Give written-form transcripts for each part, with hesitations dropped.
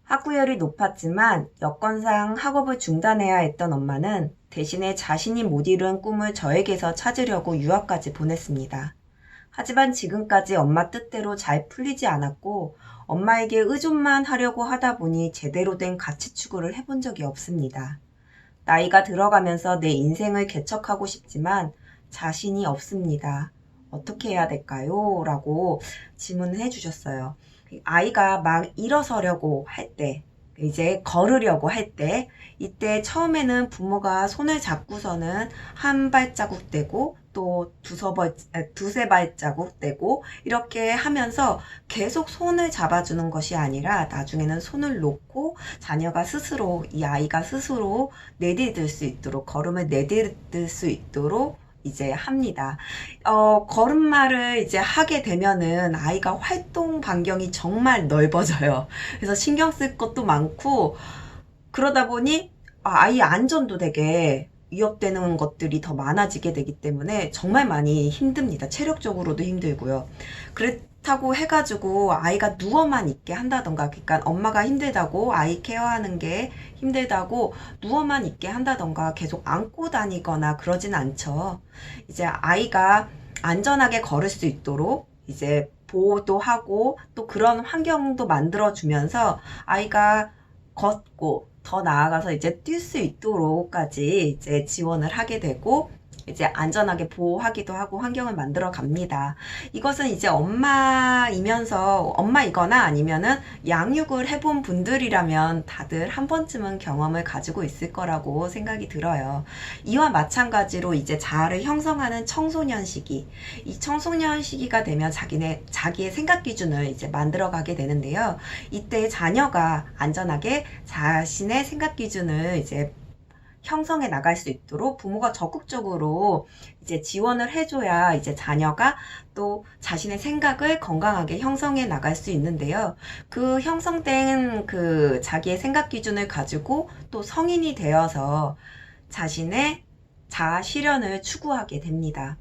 학구열이 높았지만 여건상 학업을 중단해야 했던 엄마는 대신에 자신이 못 이룬 꿈을 저에게서 찾으려고 유학까지 보냈습니다. 하지만 지금까지 엄마 뜻대로 잘 풀리지 않았고 엄마에게 의존만 하려고 하다 보니 제대로 된 가치 추구를 해본 적이 없습니다. 나이가 들어가면서 내 인생을 개척하고 싶지만 자신이 없습니다. 어떻게 해야 될까요? 라고 질문을 해주셨어요. 아이가 막 일어서려고 할 때, 이제 걸으려고 할 때, 이때 처음에는 부모가 손을 잡고서는 한 발자국 떼고 또 두세 발자국 떼고 이렇게 하면서 계속 손을 잡아주는 것이 아니라 나중에는 손을 놓고 자녀가 스스로, 이 아이가 스스로 내디딜 수 있도록, 걸음을 내디딜 수 있도록 이제 합니다. 걸음마를 이제 하게 되면은 아이가 활동 반경이 정말 넓어져요. 그래서 신경 쓸 것도 많고, 그러다 보니 아이 안전도 되게 위협되는 것들이 더 많아지게 되기 때문에 정말 많이 힘듭니다. 체력적으로도 힘들고요. 그렇다고 해가지고 아이가 누워만 있게 한다던가, 그러니까 엄마가 힘들다고, 아이 케어하는 게 힘들다고 누워만 있게 한다던가 계속 안고 다니거나 그러진 않죠. 이제 아이가 안전하게 걸을 수 있도록 이제 보호도 하고 또 그런 환경도 만들어주면서 아이가 걷고 더 나아가서 이제 뛸 수 있도록까지 이제 지원을 하게 되고 이제 안전하게 보호하기도 하고 환경을 만들어 갑니다. 이것은 이제 엄마이거나 아니면은 양육을 해본 분들이라면 다들 한 번쯤은 경험을 가지고 있을 거라고 생각이 들어요. 이와 마찬가지로 이제 자아를 형성하는 청소년 시기, 이 청소년 시기가 되면 자기의 생각 기준을 이제 만들어 가게 되는데요. 이때 자녀가 안전하게 자신의 생각 기준을 이제 형성해 나갈 수 있도록 부모가 적극적으로 이제 지원을 해줘야 이제 자녀가 또 자신의 생각을 건강하게 형성해 나갈 수 있는데요. 그 형성된 그 자기의 생각 기준을 가지고 또 성인이 되어서 자신의 자아 실현을 추구하게 됩니다.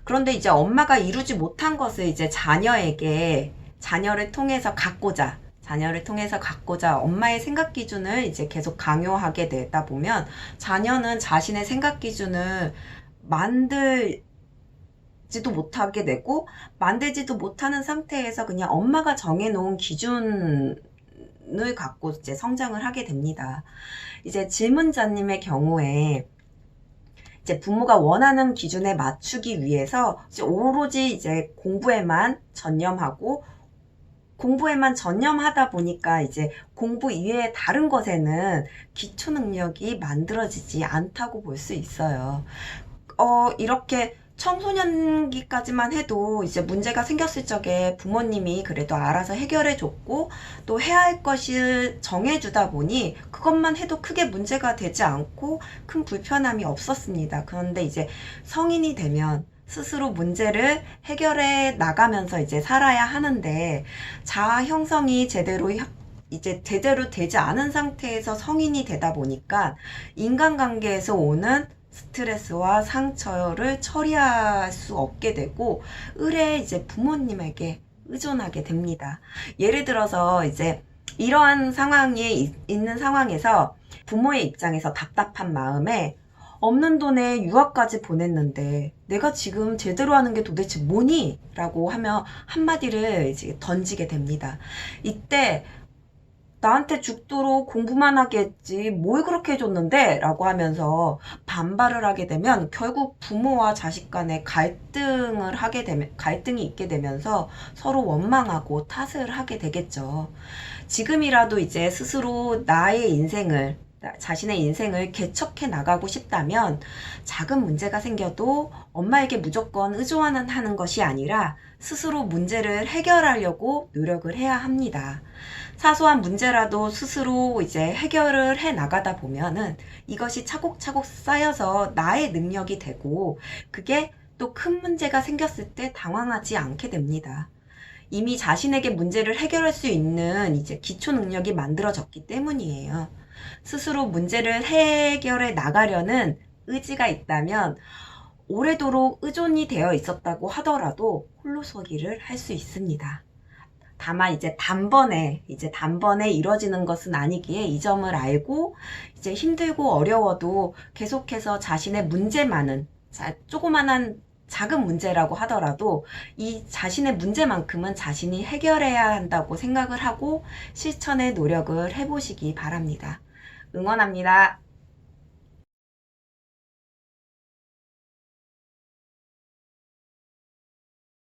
그런데 이제 엄마가 이루지 못한 것을 이제 자녀를 통해서 갖고자 엄마의 생각 기준을 이제 계속 강요하게 되다 보면 자녀는 자신의 생각 기준을 만들지도 못하게 되고 만들지도 못하는 상태에서 그냥 엄마가 정해놓은 기준을 갖고 이제 성장을 하게 됩니다. 이제 질문자님의 경우에 이제 부모가 원하는 기준에 맞추기 위해서 이제 오로지 이제 공부에만 전념하다 보니까 이제 공부 이외에 다른 것에는 기초 능력이 만들어지지 않다고 볼 수 있어요. 이렇게 청소년기까지만 해도 이제 문제가 생겼을 적에 부모님이 그래도 알아서 해결해 줬고 또 해야 할 것을 정해주다 보니 그것만 해도 크게 문제가 되지 않고 큰 불편함이 없었습니다. 그런데 이제 성인이 되면 스스로 문제를 해결해 나가면서 이제 살아야 하는데 자아 형성이 제대로 되지 않은 상태에서 성인이 되다 보니까 인간관계에서 오는 스트레스와 상처를 처리할 수 없게 되고 의뢰 이제 부모님에게 의존하게 됩니다. 예를 들어서 이제 이러한 상황에 있는 상황에서 부모의 입장에서 답답한 마음에 없는 돈에 유학까지 보냈는데 내가 지금 제대로 하는 게 도대체 뭐니? 라고 하며 한마디를 이제 던지게 됩니다. 이때 나한테 죽도록 공부만 하게 했지 뭘 그렇게 해줬는데? 라고 하면서 반발을 하게 되면 결국 부모와 자식 간에 갈등이 있게 되면서 서로 원망하고 탓을 하게 되겠죠. 지금이라도 이제 스스로 자신의 인생을 개척해 나가고 싶다면 작은 문제가 생겨도 엄마에게 무조건 의존하는 것이 아니라 스스로 문제를 해결하려고 노력을 해야 합니다. 사소한 문제라도 스스로 이제 해결을 해 나가다 보면은 이것이 차곡차곡 쌓여서 나의 능력이 되고 그게 또 큰 문제가 생겼을 때 당황하지 않게 됩니다. 이미 자신에게 문제를 해결할 수 있는 이제 기초 능력이 만들어졌기 때문이에요. 스스로 문제를 해결해 나가려는 의지가 있다면 오래도록 의존이 되어 있었다고 하더라도 홀로서기를 할 수 있습니다. 다만 이제 단번에 이루어지는 것은 아니기에 이 점을 알고 이제 힘들고 어려워도 계속해서 자신의 문제만은 조그만한 작은 문제라고 하더라도 이 자신의 문제만큼은 자신이 해결해야 한다고 생각을 하고 실천에 노력을 해보시기 바랍니다. 응원합니다.